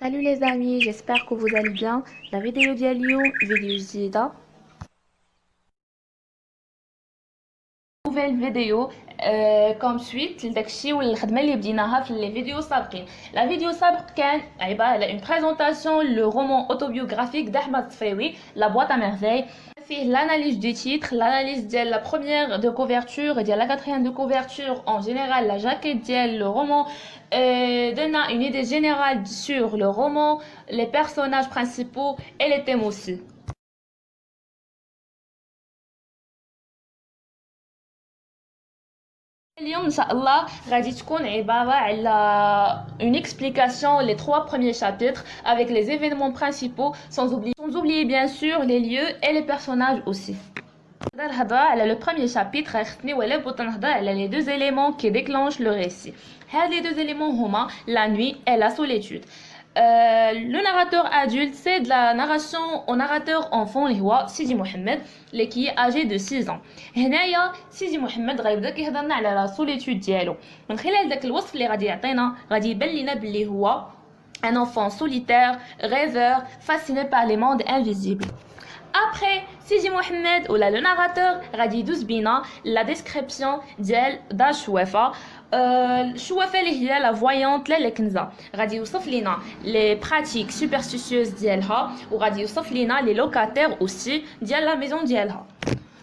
Salut les amis, j'espère que vous allez bien. La vidéo ديال اليوم فيديو جديدة. Nouvelle vidéo comme suite لداكشي والخدمة اللي بديناها في les vidéos سابقين. La vidéo سابق كان عبارة على une présentation le roman autobiographique d'Ahmed Tfewi, La boîte à merveilles. فيه l'analyse du titre, l'analyse ديال la première de couverture, ديال la quatrième de couverture, en général la jaquette ديال le roman. Donne une idée générale sur le roman, les personnages principaux et les thèmes aussi. اليوم ان شاء الله غادي تكون عباره على une explication les trois premiers chapitres avec les événements principaux sans oublier bien sûr les lieux et les personnages aussi. نهضر على le premier chapitre خصني ولا بغيت نهضر على les deux éléments qui déclenchent le récit. هاد les deux éléments هما la nuit et la solitude. Le narrateur adulte, c'est de la narration au narrateur enfant اللي هو سيدي محمد اللي qui est âgé de 6 ans. هنايا سيدي محمد غيبدا كيهضر لنا على لا سوليتود ديالو من خلال داك الوصف اللي غادي يعطينا غادي يبان لنا بلي هو un enfant solitaire, rêveur, fasciné par les mondes invisibles. Après Sidi Mohamed ou là le narrateur غادي يدوز بينا la description ديال دار شوافة. شوافة اللي هي la voyante لا الكنزة غادي يوصف لينا les pratiques superstitieuses ديالها وغادي يوصف لينا les locataires aussi ديال la maison ديالها.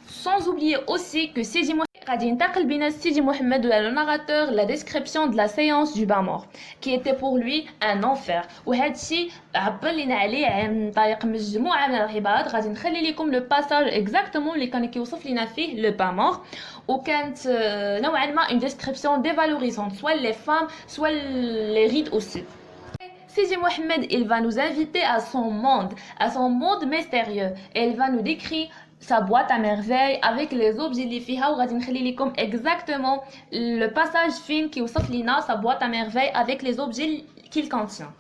Sans oublier aussi que Sidi Mohamed غادي ينتقل بين سيدي محمد ولا le narrateur la description de la séance du bain mort qui était pour lui un enfer. وهذا الشيء عبر لنا عليه عن طريق مجموعه من العبارات غادي نخلي لكم لو باساج اكزاكتومون اللي كان كيوصف لنا فيه لو بان مور وكانت نوعا ما une description dévalorisante soit les femmes soit les rites aussi. Sidi Mohamed, il va nous inviter à son monde mystérieux et il va nous décrire sa boîte à merveilles avec les objets اللي فيها وغادي نخلي لكم exactement le passage fin qui وصف لنا sa boîte à merveilles avec les objets qu'il contient.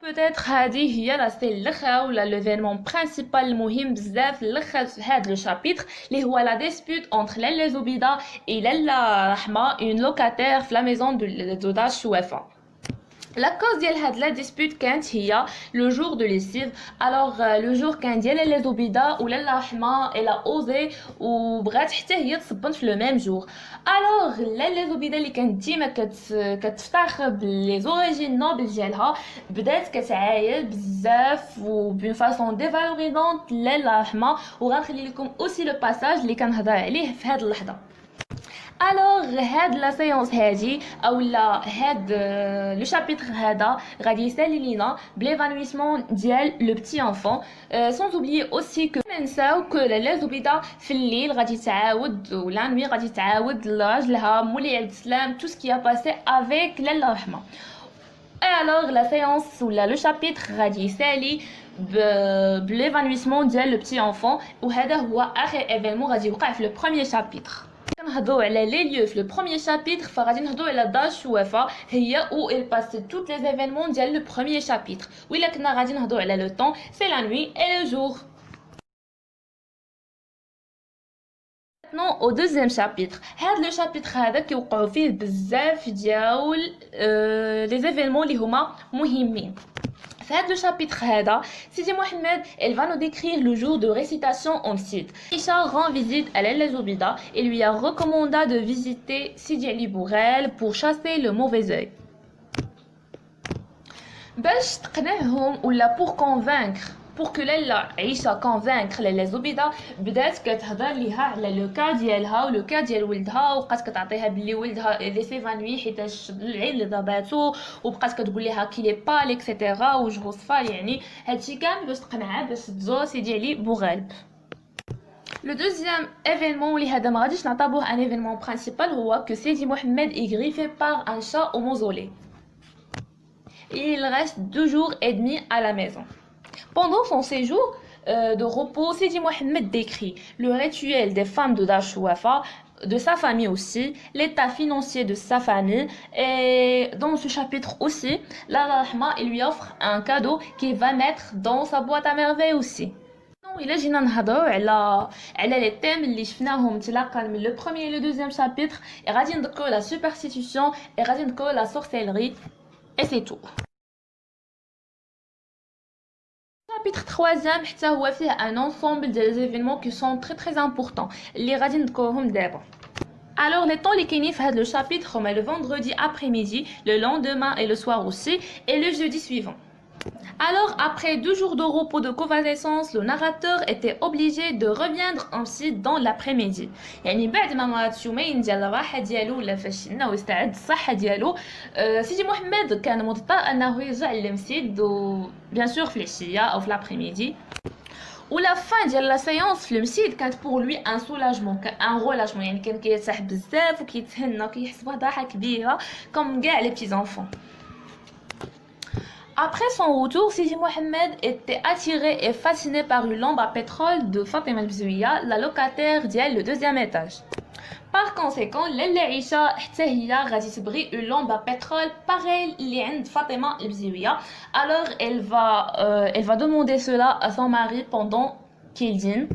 Peut-être هذه هي لا سي الاخرى ولا ليفينمون برينسيبال المهم بزاف الاخر في هذا لو شابيتر اللي هو لا ديسبوت انتر لاله زبيده et لاله رحمه une locataire في لا ميزون دو دار شوافه. La cause ديال هاد لا ديسبوت كانت هي لو جور دو ليسيف. الوغ لو جور كان ديال لاله زبيده ولاله رحمه الا اوزي وبغات حتى هي تصبنت في لو ميم جور. الوغ لاله زبيده اللي كانت ديما كتفتخر بلي زوريجين نوبل ديالها بدات كتعاير بزاف و بون فاصون ديفالوريزونت لاله رحمه وغنخلي لكم اوسي لو باساج اللي كنهضر عليه في هاد اللحظه. الوغ هاد لا سيونس هادي اولا هاد لو شابيتر هذا غادي يسالي لينا بليفانويسمون ديال لو بتي انفون سون اوبليي اوسي كو منساو كو لاله زبيده في الليل غادي تعاود ولا نوي غادي تعاود لراجلها مولاي عبد السلام تو سكي ا باسي افيك لاله رحمه. الوغ لا سيونس ولا لو شابيتر غادي يسالي بليفانويسمون ديال لو بتي انفون وهذا هو اخر ايفينمون غادي يوقع في لو بروميير شابيتر. نهضروا على لي ليو في لو بروميير شابيتر فغادي نهضروا على دار شوافه هي او il passe toutes les événements ديال لو بروميير شابيتر. وإلا كنا غادي نهضروا على لو طون سي لا نوي اي لو جور. Maintenant au deuxième chapitre. هاد لو شابيتر هذا كيوقعوا فيه بزاف ديال لي زيفينمون اللي هما مهمين. Dans le chapitre هذا Sidi Mohamed elle va nous décrire le jour de récitation en site. Aïcha rend visite à Laila Zoubida et lui a recommandé de visiter Sidi Ali Bourel pour chasser le mauvais œil. باش تقنعهم ولا pour convaincre pour que لالا عيشة convaincre لالا زبيدة بدات كتهضر ليها على لو كا ديالها ولو كا ديال ولدها وبقات كتعطيها بلي ولدها لي سيفانوي حيتاش العين اللي ضرباتو وبقات كتقول ليها كيلي بالي اكسيتيرا وجهو صفار يعني هادشي كامل باش تقنعها باش تزور سيدي علي بوغالب. Le deuxième événement اللي هذا ما غاديش نعتبروه un événement principal هو que Sidi Mohamed est griffé par un chat au mausolée. Il reste 2 jours et demi à la maison. Pendant son séjour de repos, Sidi Mohamed décrit le rituel des femmes de Dar Chouafa, de sa famille aussi, l'état financier de sa famille et dans ce chapitre aussi, la Rahma il lui offre un cadeau qu'il va mettre dans sa boîte à merveilles aussi. إلا جينا نهضروا على لي تيم اللي شفناهم تلاقا من لو بروميير et le deuxième chapitre et غادي نذكروا la superstition et غادي نذكروا la sorcellerie et c'est tout. Chapitre 3e حتى هو فيه un ensemble des événements qui sont très importants اللي غادي نذكرهم دابا. Alors les temps اللي كاينين في هذا le chapitre هما le vendredi après-midi, le lendemain et le soir aussi et le jeudi suivant. Alors, après 2 jours de repos de convalescence, le narrateur était obligé de reviendre ainsi dans l'après-midi. يعني بعد ما مرات يومين ديال الراحة ديالو ولا فاش انه يستعد الصحة ديالو سيدي محمد كان مضطر انه يرجع للمسجد بيان سور في العشية او في l'après-midi. ولا فان ديال لا سيونس في المسجد كانت بور لوي ان سولاجمون ان ريلاجمون يعني كان كيرتاح بزاف وكيتهنى وكيحس بهضره كبيره كوم كاع لي بيتي انفون. Après son retour, Sidi Mohamed était attiré et fasciné par une lampe à pétrole de Fatima Bzouia, la locataire d'elle le 2e étage. Par conséquent, Lella Isha حتى هي غادي تبغي une lampe à pétrole pareille اللي عند Fatima Bzouia. Alors elle va demander cela à son mari pendant qu'il dîne.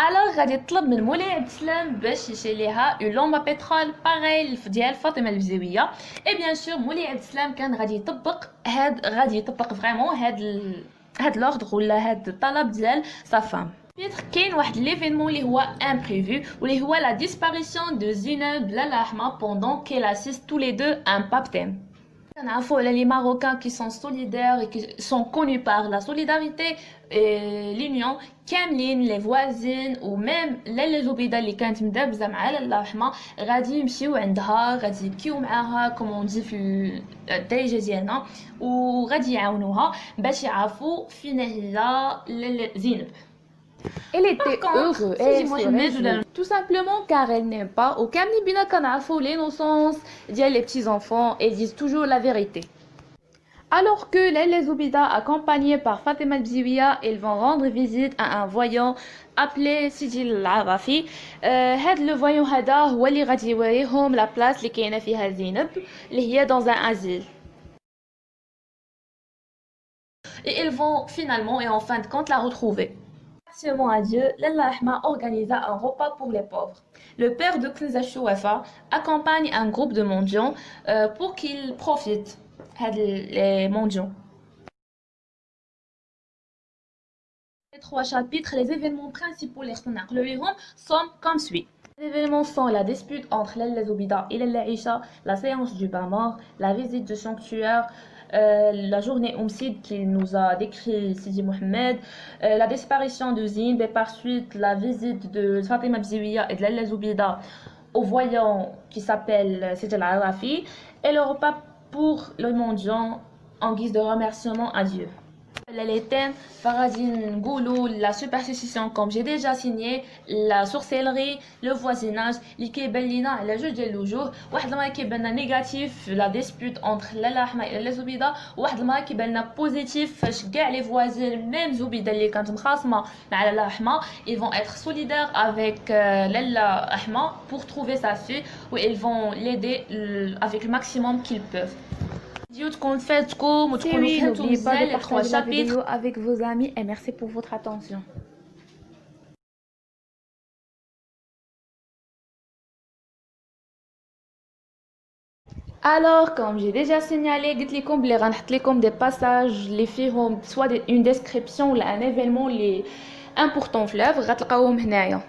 Alors غادي تطلب من مولاي عبد السلام باش يشري ليها اون لومب بترول باغي ديال فاطمه البزاويه اي بيان سور مولاي عبد السلام كان غادي يطبق فريمون هاد لوردر ولا هاد الطلب ديال sa femme. كاين واحد ليفينمون اللي هو امبريفو واللي هو لا ديسباريسيون دو زينب لالا احمد pendant qu'elle assiste tous les deux à un baptême. كنعرفوا على لي ماروكان كي سون سوليدير كي سون كوني بار لا سوليداريتي لونيون كاملين لي فوازين وميم لاله زبيده اللي كانت مدابزه مع لاله رحمه غادي يمشيو عندها غادي يبكيو معاها كومون دي في الدارجه ديالنا وغادي يعاونوها باش يعرفوا فين هي لاله زينب. Elle était heureuse et sereine, tout simplement car elle n'aime pas au Kamni Bina Kanafou l'innocence d'elle les petits enfants et disent toujours la vérité. Alors que les Zoubida accompagnés par Fatima Bziouia, ils vont rendre visite à un voyant appelé Sidi Al-Arafi. Le voyant hada هو اللي غادي يوريهم la place اللي كاينه فيها زينب اللي هي dans un asile. Et ils vont finalement et en fin de compte la retrouver. Absolument à Dieu, Lalla Ahma organisa un repas pour les pauvres. Le père de Kneza Chouafa accompagne un groupe de mendiants pour qu'ils profitent les mendiants. Les 3 chapitres, les événements principaux sont comme suit. Les événements sont la dispute entre Lalla Zoubida et Lalla Isha, la séance du bain mort, la visite du sanctuaire, la journée Oumsid qu'il nous a décrit Sidi Mohamed, la disparition de Zinb et par suite la visite de Fatima Bziouia et de Lalla Zoubida au voyant qui s'appelle Sidi Al-Arafi et le repas pour le mendiant en guise de remerciement à Dieu. Les thèmes Farazine, Goulou, la superstition comme j'ai déjà signé, la sorcellerie, le voisinage, les kibelina, la jeu de l'oujou, واحد ما كيبان négatif la dispute entre Lalla Ahma et Lalla Zoubida, واحد ما كيبان positif فاش كاع les voisins même Zoubida اللي كانت مخاصمة مع Lalla Ahma, ils vont être solidaires avec Lalla Ahma pour trouver sa fille ou ils vont l'aider avec le maximum qu'ils peuvent. N'oubliez pas de partager la vidéo avec vos amis et merci pour votre attention. Alors, comme j'ai déjà signalé, قلت لكم بلي غنحط لكم des passages اللي فيهم soit une description ou un événement اللي important في l'œuvre غتلقاوهم هنايا.